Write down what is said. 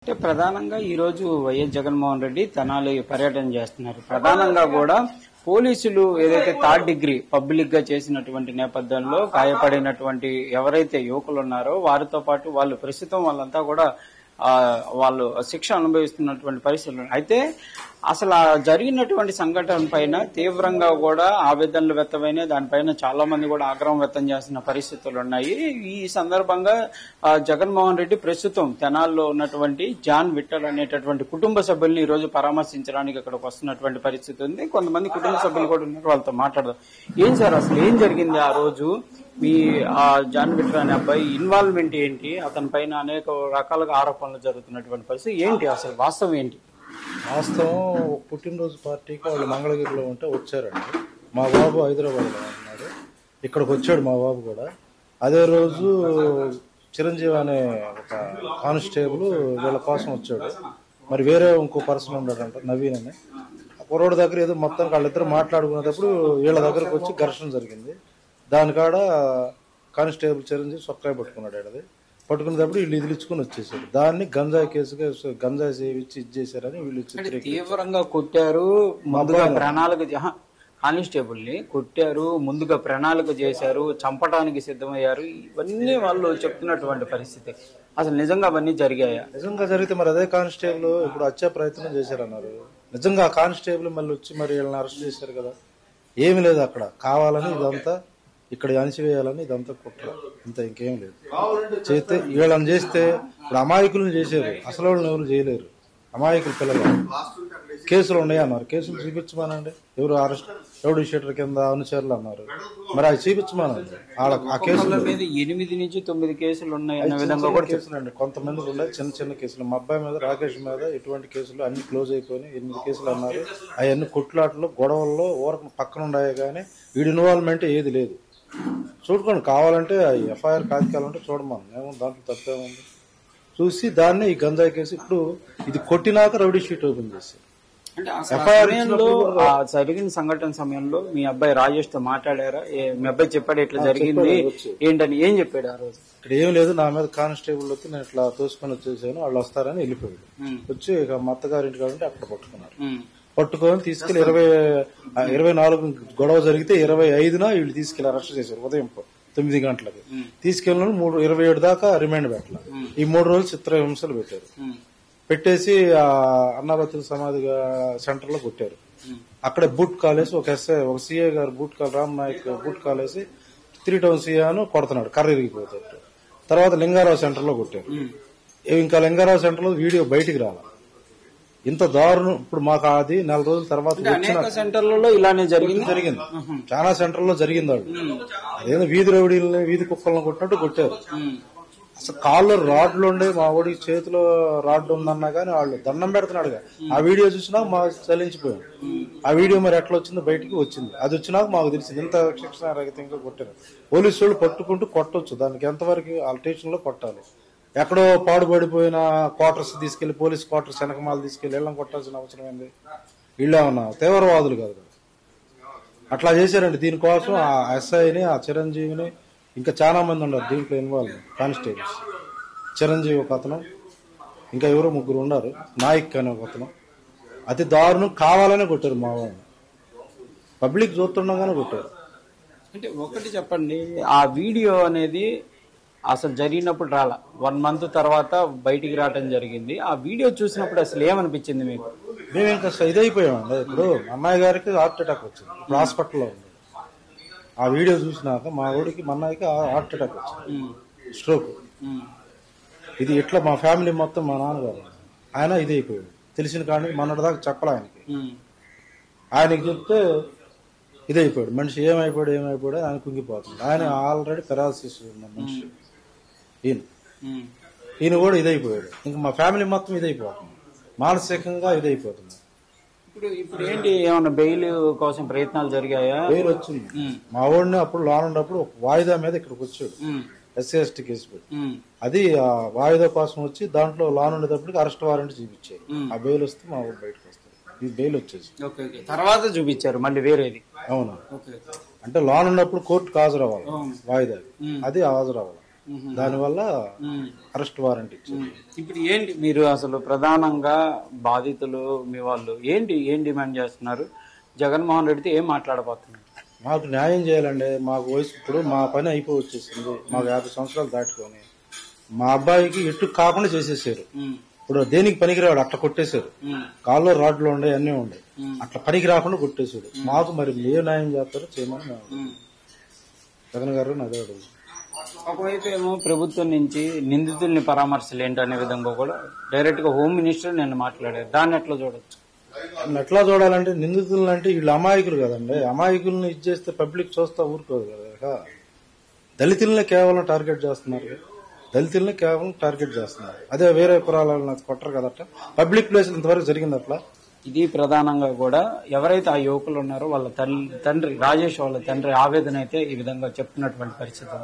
అంటే ప్రధానంగా ఈ రోజు వైఎస్ జగన్మోహన్ రెడ్డి తెనాలి పర్యటన చేస్తున్నారు. ప్రధానంగా కూడా పోలీసులు ఏదైతే థర్డ్ డిగ్రీ పబ్లిక్ గా చేసినటువంటి నేపథ్యంలో గాయపడినటువంటి ఎవరైతే యువకులు ఉన్నారో వారితో పాటు వాళ్ళు ప్రస్తుతం వాళ్ళంతా కూడా వాళ్ళు శిక్ష అనుభవిస్తున్నటువంటి పరిస్థితులు. అయితే అసలు జరిగినటువంటి సంఘటన పైన తీవ్రంగా కూడా ఆవేదనలు వ్యక్తమైనాయి. దానిపైన చాలా మంది కూడా ఆగ్రహం వ్యక్తం చేస్తున్న పరిస్థితులు ఉన్నాయి. ఈ సందర్భంగా జగన్మోహన్ రెడ్డి ప్రస్తుతం తెనాల్లో ఉన్నటువంటి జాన్ విఠల్ అనేటటువంటి కుటుంబ సభ్యుల్ని ఈ రోజు పరామర్శించడానికి ఇక్కడికి వస్తున్నటువంటి పరిస్థితి ఉంది. కొంతమంది కుటుంబ సభ్యులు కూడా ఉన్నారు, వాళ్ళతో మాట్లాడదాం. ఏం సార్ అసలు ఏం జరిగింది ఆ రోజు? మీ జాన్ విఠల్ అనే అబ్బాయి ఇన్వాల్వ్మెంట్ ఏంటి? అతని పైన అనేక రకాలుగా ఆరోపణలు జరుగుతున్నటువంటి పరిస్థితి ఏంటి? అసలు వాస్తవం ఏంటి? వాస్తవం పుట్టినరోజు పార్టీకి వాళ్ళు మంగళగిరిలో ఉంటే వచ్చారండి. మా బాబు హైదరాబాద్లో ఉన్నాడు, ఇక్కడికి వచ్చాడు మా బాబు కూడా. అదే రోజు చిరంజీవి అనే ఒక కానిస్టేబుల్ వీళ్ళ కోసం వచ్చాడు. మరి వేరే ఇంకో పర్సన్ ఉన్నాడంట, నవీన్ అని. ఆ కుర్రోడి దగ్గర ఏదో మొత్తానికి వాళ్ళిద్దరు మాట్లాడుకునేటప్పుడు వీళ్ళ దగ్గరకు వచ్చి ఘర్షణ జరిగింది. దానికాడ కానిస్టేబుల్ చిరంజీవి సొక్కాయ పట్టుకున్నాడు. అది పట్టుకునేటప్పుడు వీళ్ళు ఇదిలించుకుని వచ్చేసారు. దాన్ని గంజాయి కేసుగా గంజాయి సేవించి ఇచ్చేసారని వీళ్ళు తీవ్రంగా కొట్టారు. ముందుగా ప్రణాళిక కానిస్టేబుల్ ని కొట్టారు, ముందుగా ప్రణాళిక చేశారు, చంపడానికి సిద్ధమయ్యారు. ఇవన్నీ వాళ్ళు చెప్తున్నటువంటి పరిస్థితి. అసలు నిజంగా అవన్నీ జరిగాయా? నిజంగా జరిగితే మరి అదే కానిస్టేబుల్ ఇప్పుడు హత్యా ప్రయత్నం చేశారన్నారు. నిజంగా ఆ కానిస్టేబుల్ మళ్ళీ వచ్చి మరి వీళ్ళని అరెస్ట్ చేశారు కదా. ఏమి లేదు అక్కడ, కావాలని ఇదంతా ఇక్కడ అణిచివేయాలని ఇదంతా కుట్ర, ఇంత ఇంకేం లేదు. చేస్తే వీళ్ళని చేస్తే ఇప్పుడు అమాయకులను చేశారు, అసలు వాళ్ళని ఎవరు చేయలేరు. అమాయకులు పిల్లలు కేసులు ఉన్నాయి అన్నారు, కేసులు చూపించమానండి. ఎవరు అరెస్ట్ రౌడీ షీటర్ కింద అనుచరులు అన్నారు, మరి అది చూపించమానండి. ఆ కేసుల మీద 8 నుంచి 9 కేసులు ఉన్నాయి అనే విధంగా కూడా కేసులండి. కొంతమంది ఉన్నాయి చిన్న చిన్న కేసులు. మా అబ్బాయి మీద, రాకేష్ మీద ఎటువంటి కేసులు అన్ని క్లోజ్ అయిపోయి 8 కేసులు అన్నారు. అవన్నీ కొట్లాటలు గొడవల్లో ఊరకు పక్కన ఉన్నాయి, కానీ వీడి ఇన్వాల్వ్మెంట్ ఏది లేదు. చూడుకోండి, కావాలంటే ఎఫ్ఐఆర్ కాగితాలంటే చూడమని, ఏమో దాంట్లో తప్పేముంది. చూసి దాన్ని ఈ గంజాయి కేసు ఇప్పుడు ఇది కొట్టినాక రౌడీ షీట్ ఓపెన్ చేసి జరిగిన సంఘటన సమయంలో మీ అబ్బాయి రాజేష్ తో మాట్లాడారా? మీ అబ్బాయి చెప్పాడు ఇట్లా జరిగింది ఏంటని? ఏం చెప్పాడు ఆ రోజు? ఇక్కడ ఏం లేదు, నా మీద కానిస్టేబుల్ వచ్చి నేను ఇట్లా తోసుకొని వచ్చేసాను, వాళ్ళు వస్తారని వెళ్ళిపోయాడు. వచ్చి ఇక మా అత్తగారింటి కాబట్టి అక్కడ పట్టుకున్నారు. పట్టుకొని తీసుకెళ్లి 24 గొడవ జరిగితే 25న వీళ్ళు తీసుకెళ్లి అరెస్ట్ చేశారు. ఉదయం 9 గంటలకు తీసుకెళ్ళిన 27 దాకా రిమాండ్ పెట్టాల. ఈ 3 రోజులు చిత్రహింసలు పెట్టారు. పెట్టేసి అన్నాబత్తుల సమాధి సెంటర్ లో కొట్టారు. అక్కడ బూట్ కాలేసి ఒక ఎస్ఐ, ఒక సిఐ గారు బూట్ కాల్ రామ్ నాయక్ బూట్ కాలేసి 3 టౌన్ సిఐను కొడుతున్నాడు, కర్ర ఇరిగిపోతాడు. తర్వాత లింగారావు సెంటర్ లో కొట్టారు. ఇంకా లింగారావు సెంటర్ లో వీడియో బయటికి రాల. ఇంత దారుణం. ఇప్పుడు మాకు అది 4 రోజుల తర్వాత సెంటర్లలో ఇలానే జరిగింది. చాలా సెంటర్లో జరిగింది. వాళ్ళు అదేదో వీధి రౌడీలని, వీధి కుక్కలను కొట్టినట్టు కొట్టారు. అసలు కాళ్ళు రాడ్లు ఉండే, మా వాడికి చేతిలో రాడ్ ఉందన్నా గానీ వాళ్ళు దండం పెడుతున్నాడుగా. ఆ వీడియో చూసినాక మాకు చలించిపోయాం. ఆ వీడియో మరి ఎట్లా వచ్చిందో బయటికి వచ్చింది. అది వచ్చినాక మాకు తెలిసింది ఇంత శిక్షణ రహితంగా కొట్టారు. పోలీసు వాళ్ళు పట్టుకుంటూ కొట్టొచ్చు, దానికి ఎంతవరకు వాళ్ళ స్టేషన్ లో కొట్టాలి. ఎక్కడో పాడుపడిపోయిన క్వార్టర్స్ తీసుకెళ్లి, పోలీస్ క్వార్టర్స్ వెనకమాల తీసుకెళ్లి ఇళ్ళని కొట్టాల్సిన అవసరం ఏంది? వీళ్ళేమన్నా తీవ్రవాదులు కాదు కదా. అట్లా చేశారండి. దీనికోసం ఆ ఎస్ఐని, ఆ చిరంజీవిని, ఇంకా చాలా మంది ఉన్నారు దీంట్లో ఇన్వాల్వ్. కానిస్టేబుల్స్ చిరంజీవి ఒక అతను, ఇంకా ఎవరో 3 ఉన్నారు, నాయక్ అని ఒక అతను. అతి దారుణం, కావాలనే కొట్టారు మా వాళ్ళని. పబ్లిక్ చూస్తుండగానే కొట్టారు. అంటే ఒకటి చెప్పండి, ఆ వీడియో అనేది అసలు జరిగినప్పుడు రాలా, 1 మంత్ తర్వాత బయటికి రావడం జరిగింది. ఆ వీడియో చూసినప్పుడు అసలు ఏమనిపించింది మీకు? మేము ఇంకా ఇదైపోయామండి. ఇప్పుడు అమ్మాయి గారికి హార్ట్ అటాక్ వచ్చింది, ఇప్పుడు హాస్పిటల్లో ఉంది. ఆ వీడియో చూసినాక మా ఊడికి మా అన్నయ్యకి హార్ట్ అటాక్ వచ్చింది, స్ట్రోక్. ఇది ఇట్లా మా ఫ్యామిలీ మొత్తం, మా నాన్నగారు ఆయన ఇదైపోయాడు. తెలిసిన కానీ మొన్నటిదాకా చెప్పలే ఆయనకి. ఆయనకి చెప్తే ఇదైపోయాడు మనిషి. ఏమైపోయాడు ఆయన కుంగిపోతుంది. ఆయన ఆల్రెడీ పెరాలసిస్ ఉన్న మనిషి. ఈయన కూడా ఇదైపోయాడు. ఇంకా మా ఫ్యామిలీ మొత్తం ఇదైపోతుంది, మానసికంగా ఇదైపోతుంది. ఇప్పుడు ఏంటి, ఏమన్నా బెయిల్ కోసం ప్రయత్నాలు జరిగాయా? బెయిల్ వచ్చింది. మా వాడిని అప్పుడు లోన్ ఉన్నప్పుడు ఒక వాయిదా మీద ఇక్కడికి వచ్చాడు, ఎస్సీ ఎస్టీ కేసు పెట్టి. అది ఆ వాయిదా కోసం వచ్చి దాంట్లో లోన్ ఉండేటప్పటికి అరెస్ట్ వారెంట్ చూపించారు. ఆ బెయిల్ వస్తే మా వాడు బయటకు వస్తాడు. ఈ బెయిల్ వచ్చేసి తర్వాత చూపించారు మళ్ళీ వేరేది. అవునా, అంటే లోన్ ఉన్నప్పుడు కోర్టుకు హాజరవ్వాలి వాయిదా, అది హాజరవ్వాలి. దానివల్ల అరెస్ట్ వారెంట్ ఇచ్చారు. ఇప్పుడు ఏంటి మీరు అసలు ప్రధానంగా బాధితులు మీ వాళ్ళు ఏం డిమాండ్ చేస్తున్నారు? జగన్మోహన్ రెడ్డితో ఏం మాట్లాడబోతున్నారు? మాకు న్యాయం చేయాలండి. మాకు వయసు ఇప్పుడు మా పని అయిపోయి వచ్చేసింది. మాకు 50 సంవత్సరాలు దాటుకొని మా అబ్బాయికి ఎటు కాకుండా చేసేసారు. ఇప్పుడు దేనికి పనికిరాడు అట్లా కొట్టేశారు. కాల్లో రాడ్లు ఉండే అన్నీ ఉండే అట్లా పనికి రాకుండా కొట్టేశాడు. మాకు మరి ఏ న్యాయం చేస్తారో చేయమని జగన్ గారు అదే అడుగు. ఒకవైపు ఏమో ప్రభుత్వం నుంచి నిందితుల్ని పరామర్శలు ఏంటనే విధంగా కూడా డైరెక్ట్ గా హోమ్ మినిస్టర్ నిన్న మాట్లాడారు. దాన్ని ఎట్లా చూడొచ్చు? ఎట్లా చూడాలంటే నిందితులను అంటే వీళ్ళు అమాయకులు కదండి. అమాయకులను ఇచ్చేస్తే పబ్లిక్ చూస్తా ఊరుకోదు కదా. దళితులనే కేవలం టార్గెట్ చేస్తున్నారు. దళితులనే కేవలం టార్గెట్ చేస్తున్నారు. అదే వేరే పురాలను కొట్టరు కదట. పబ్లిక్ ప్లేస్ ఇంతవరకు జరిగింది అట్లా. ఇది ప్రధానంగా కూడా ఎవరైతే ఆ యువకులు ఉన్నారో వాళ్ళ తండ్రి రాజేష్ వాళ్ళ తండ్రి ఆవేదన అయితే ఈ విధంగా చెప్తున్నటువంటి పరిస్థితి.